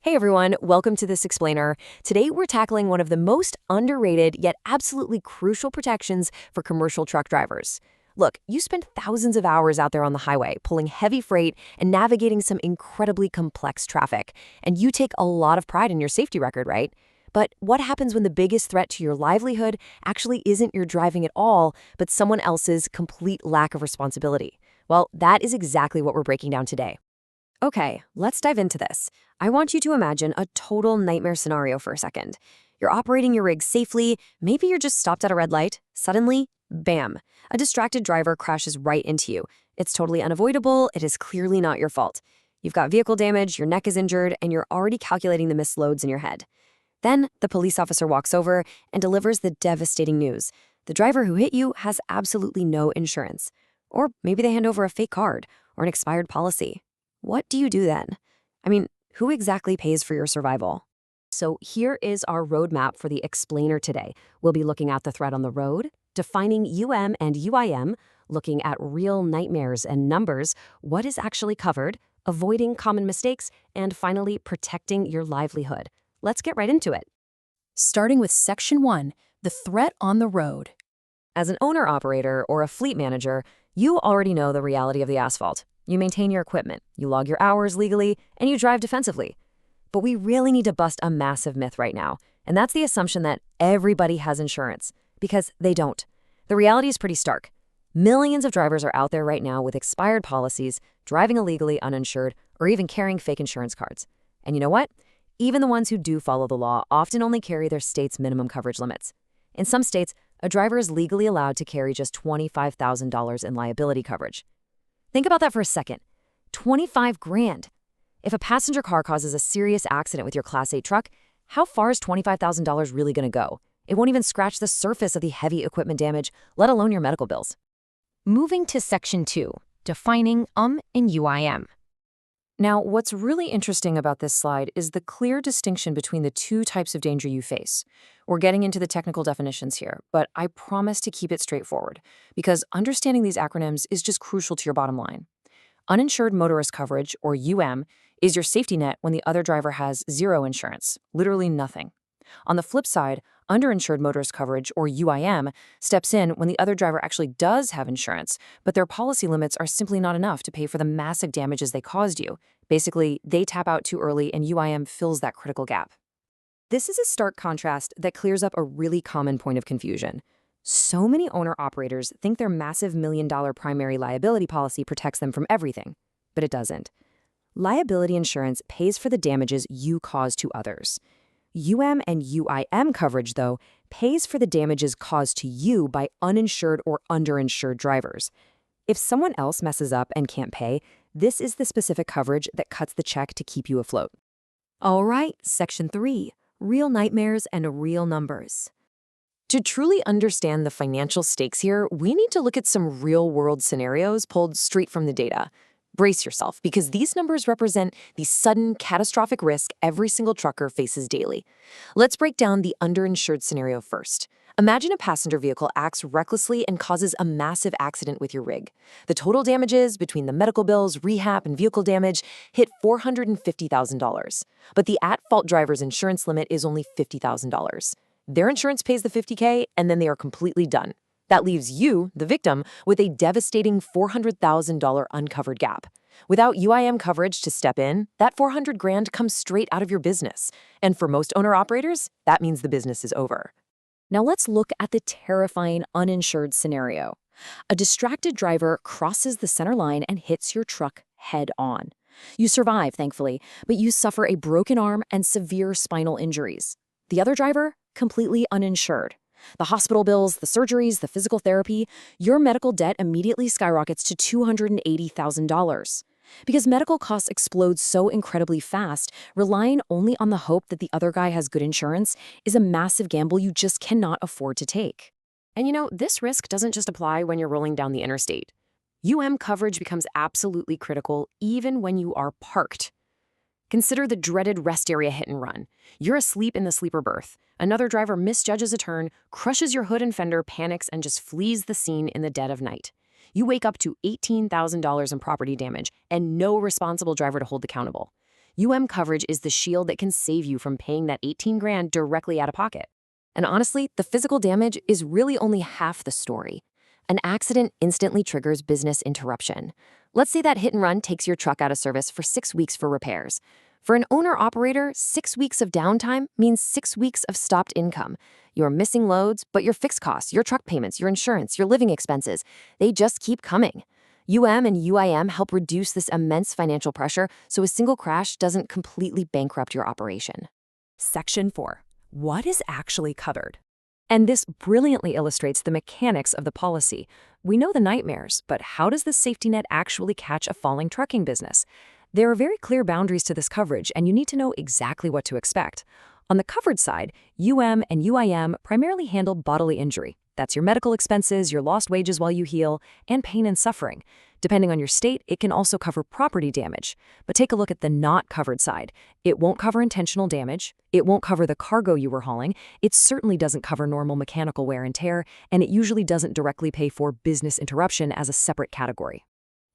Hey everyone, welcome to This Explainer. Today we're tackling one of the most underrated yet absolutely crucial protections for commercial truck drivers. Look, you spend thousands of hours out there on the highway pulling heavy freight and navigating some incredibly complex traffic, and you take a lot of pride in your safety record, right? But what happens when the biggest threat to your livelihood actually isn't your driving at all, but someone else's complete lack of responsibility? Well, that is exactly what we're breaking down today. Okay, let's dive into this. I want you to imagine a total nightmare scenario for a second. You're operating your rig safely, maybe you're just stopped at a red light. Suddenly, bam, a distracted driver crashes right into you. It's totally unavoidable, it is clearly not your fault. You've got vehicle damage, your neck is injured, and you're already calculating the missed loads in your head. Then, the police officer walks over and delivers the devastating news. The driver who hit you has absolutely no insurance. Or maybe they hand over a fake card or an expired policy. What do you do then? I mean, who exactly pays for your survival? So here is our roadmap for the explainer today. We'll be looking at the threat on the road, defining and UIM, looking at real nightmares and numbers, what is actually covered, avoiding common mistakes, and finally protecting your livelihood. Let's get right into it. Starting with Section 1, the threat on the road. As an owner-operator or a fleet manager, you already know the reality of the asphalt. You maintain your equipment, you log your hours legally, and you drive defensively. But we really need to bust a massive myth right now, and that's the assumption that everybody has insurance, because they don't. The reality is pretty stark. Millions of drivers are out there right now with expired policies, driving illegally uninsured, or even carrying fake insurance cards. And you know what? Even the ones who do follow the law often only carry their state's minimum coverage limits. In some states, a driver is legally allowed to carry just $25,000 in liability coverage. Think about that for a second. 25 grand. If a passenger car causes a serious accident with your Class 8 truck, how far is $25,000 really going to go? It won't even scratch the surface of the heavy equipment damage, let alone your medical bills. Moving to Section 2, defining and UIM. Now, what's really interesting about this slide is the clear distinction between the two types of danger you face. We're getting into the technical definitions here, but I promise to keep it straightforward, because understanding these acronyms is just crucial to your bottom line. Uninsured Motorist Coverage, or is your safety net when the other driver has zero insurance, literally nothing. On the flip side, Underinsured Motorist Coverage, or steps in when the other driver actually does have insurance, but their policy limits are simply not enough to pay for the massive damages they caused you. Basically, they tap out too early and fills that critical gap. This is a stark contrast that clears up a really common point of confusion. So many owner-operators think their massive $1 million primary liability policy protects them from everything, but it doesn't. Liability insurance pays for the damages you cause to others. and UIM coverage, though, pays for the damages caused to you by uninsured or underinsured drivers. If someone else messes up and can't pay, this is the specific coverage that cuts the check to keep you afloat. All right, Section 3, real nightmares and real numbers. To truly understand the financial stakes here, we need to look at some real-world scenarios pulled straight from the data. Brace yourself, because these numbers represent the sudden, catastrophic risk every single trucker faces daily. Let's break down the underinsured scenario first. Imagine a passenger vehicle acts recklessly and causes a massive accident with your rig. The total damages, between the medical bills, rehab, and vehicle damage, hit $450,000. But the at-fault driver's insurance limit is only $50,000. Their insurance pays the $50K, and then they are completely done. That leaves you, the victim, with a devastating $400,000 uncovered gap. Without coverage to step in, that $400 grand comes straight out of your business. And for most owner-operators, that means the business is over. Now let's look at the terrifying uninsured scenario. A distracted driver crosses the center line and hits your truck head-on. You survive, thankfully, but you suffer a broken arm and severe spinal injuries. The other driver, completely uninsured. The hospital bills, the surgeries, the physical therapy, your medical debt immediately skyrockets to $280,000. Because medical costs explode so incredibly fast, relying only on the hope that the other guy has good insurance is a massive gamble you just cannot afford to take. And this risk doesn't just apply when you're rolling down the interstate. coverage becomes absolutely critical even when you are parked. Consider the dreaded rest area hit and run. You're asleep in the sleeper berth. Another driver misjudges a turn, crushes your hood and fender, panics, and just flees the scene in the dead of night. You wake up to $18,000 in property damage and no responsible driver to hold accountable. Coverage is the shield that can save you from paying that 18 grand directly out of pocket. And honestly, the physical damage is really only half the story. An accident instantly triggers business interruption. Let's say that hit and run takes your truck out of service for 6 weeks for repairs. For an owner-operator, 6 weeks of downtime means 6 weeks of stopped income. You're missing loads, but your fixed costs, your truck payments, your insurance, your living expenses, they just keep coming. and UIM help reduce this immense financial pressure so a single crash doesn't completely bankrupt your operation. Section 4. What is actually covered? And this brilliantly illustrates the mechanics of the policy. We know the nightmares, but how does the safety net actually catch a falling trucking business? There are very clear boundaries to this coverage, and you need to know exactly what to expect. On the covered side, and UIM primarily handle bodily injury. That's your medical expenses, your lost wages while you heal, and pain and suffering. Depending on your state, it can also cover property damage. But take a look at the not covered side. It won't cover intentional damage. It won't cover the cargo you were hauling. It certainly doesn't cover normal mechanical wear and tear, and it usually doesn't directly pay for business interruption as a separate category.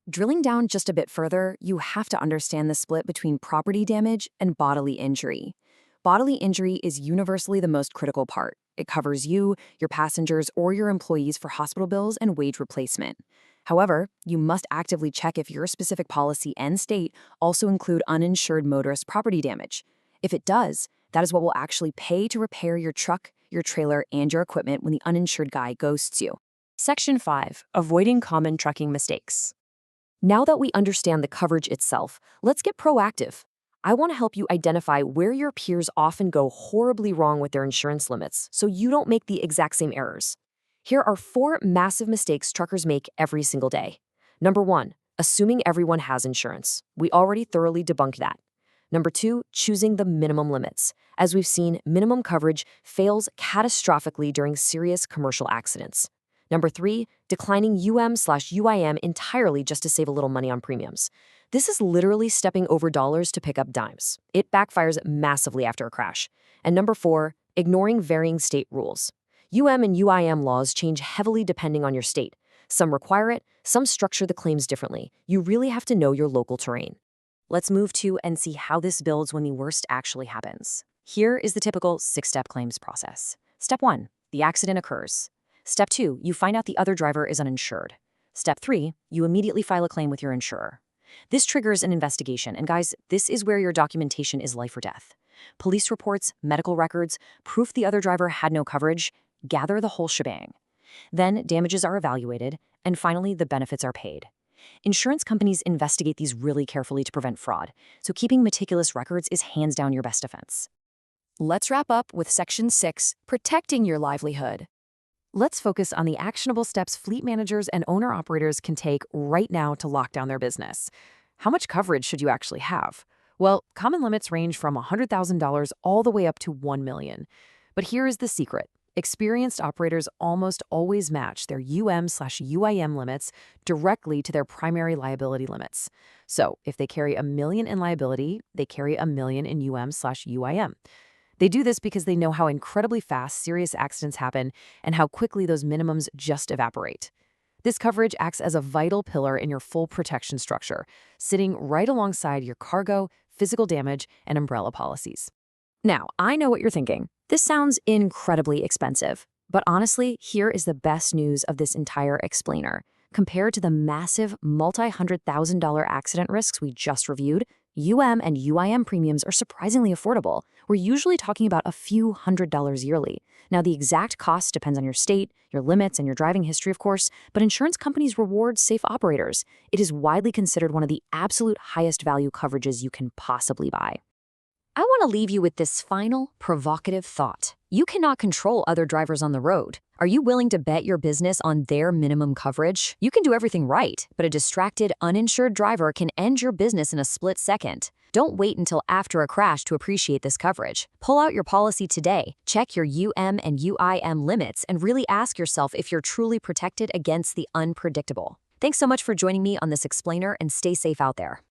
Drilling down just a bit further, you have to understand the split between property damage and bodily injury. Bodily injury is universally the most critical part. It covers you, your passengers, or your employees for hospital bills and wage replacement. However, you must actively check if your specific policy and state also include uninsured motorist property damage. If it does, that is what will actually pay to repair your truck, your trailer, and your equipment when the uninsured guy ghosts you. Section 5. Avoiding common trucking mistakes. Now that we understand the coverage itself, let's get proactive. I want to help you identify where your peers often go horribly wrong with their insurance limits so you don't make the exact same errors. Here are 4 massive mistakes truckers make every single day. Number 1, assuming everyone has insurance. We already thoroughly debunked that. Number 2, choosing the minimum limits. As we've seen, minimum coverage fails catastrophically during serious commercial accidents. Number 3, declining UM/UIM entirely just to save a little money on premiums. This is literally stepping over dollars to pick up dimes. It backfires massively after a crash. And number 4, ignoring varying state rules. and UIM laws change heavily depending on your state. Some require it, some structure the claims differently. You really have to know your local terrain. Let's move to and see how this builds when the worst actually happens. Here is the typical 6-step claims process. Step 1, the accident occurs. Step 2, you find out the other driver is uninsured. Step 3, you immediately file a claim with your insurer. This triggers an investigation, and guys, this is where your documentation is life or death. Police reports, medical records, proof the other driver had no coverage, gather the whole shebang. Then damages are evaluated, and finally the benefits are paid. Insurance companies investigate these really carefully to prevent fraud, so keeping meticulous records is hands down your best defense. Let's wrap up with Section 6, protecting your livelihood. Let's focus on the actionable steps fleet managers and owner-operators can take right now to lock down their business. How much coverage should you actually have? Well, common limits range from $100,000 all the way up to $1 million. But here is the secret. Experienced operators almost always match their UM/UIM limits directly to their primary liability limits. So if they carry $1 million in liability, they carry $1 million in UM/UIM. They do this because they know how incredibly fast serious accidents happen and how quickly those minimums just evaporate. This coverage acts as a vital pillar in your full protection structure, sitting right alongside your cargo, physical damage, and umbrella policies. Now, I know what you're thinking. This sounds incredibly expensive, but honestly, here is the best news of this entire explainer. Compared to the massive multi-$100,000 accident risks we just reviewed, and UIM premiums are surprisingly affordable. We're usually talking about a few $100s yearly. Now, the exact cost depends on your state, your limits, and your driving history, of course, but insurance companies reward safe operators. It is widely considered one of the absolute highest value coverages you can possibly buy. I want to leave you with this final, provocative thought. You cannot control other drivers on the road. Are you willing to bet your business on their minimum coverage? You can do everything right, but a distracted, uninsured driver can end your business in a split second. Don't wait until after a crash to appreciate this coverage. Pull out your policy today, check your and UIM limits, and really ask yourself if you're truly protected against the unpredictable. Thanks so much for joining me on this explainer, and stay safe out there.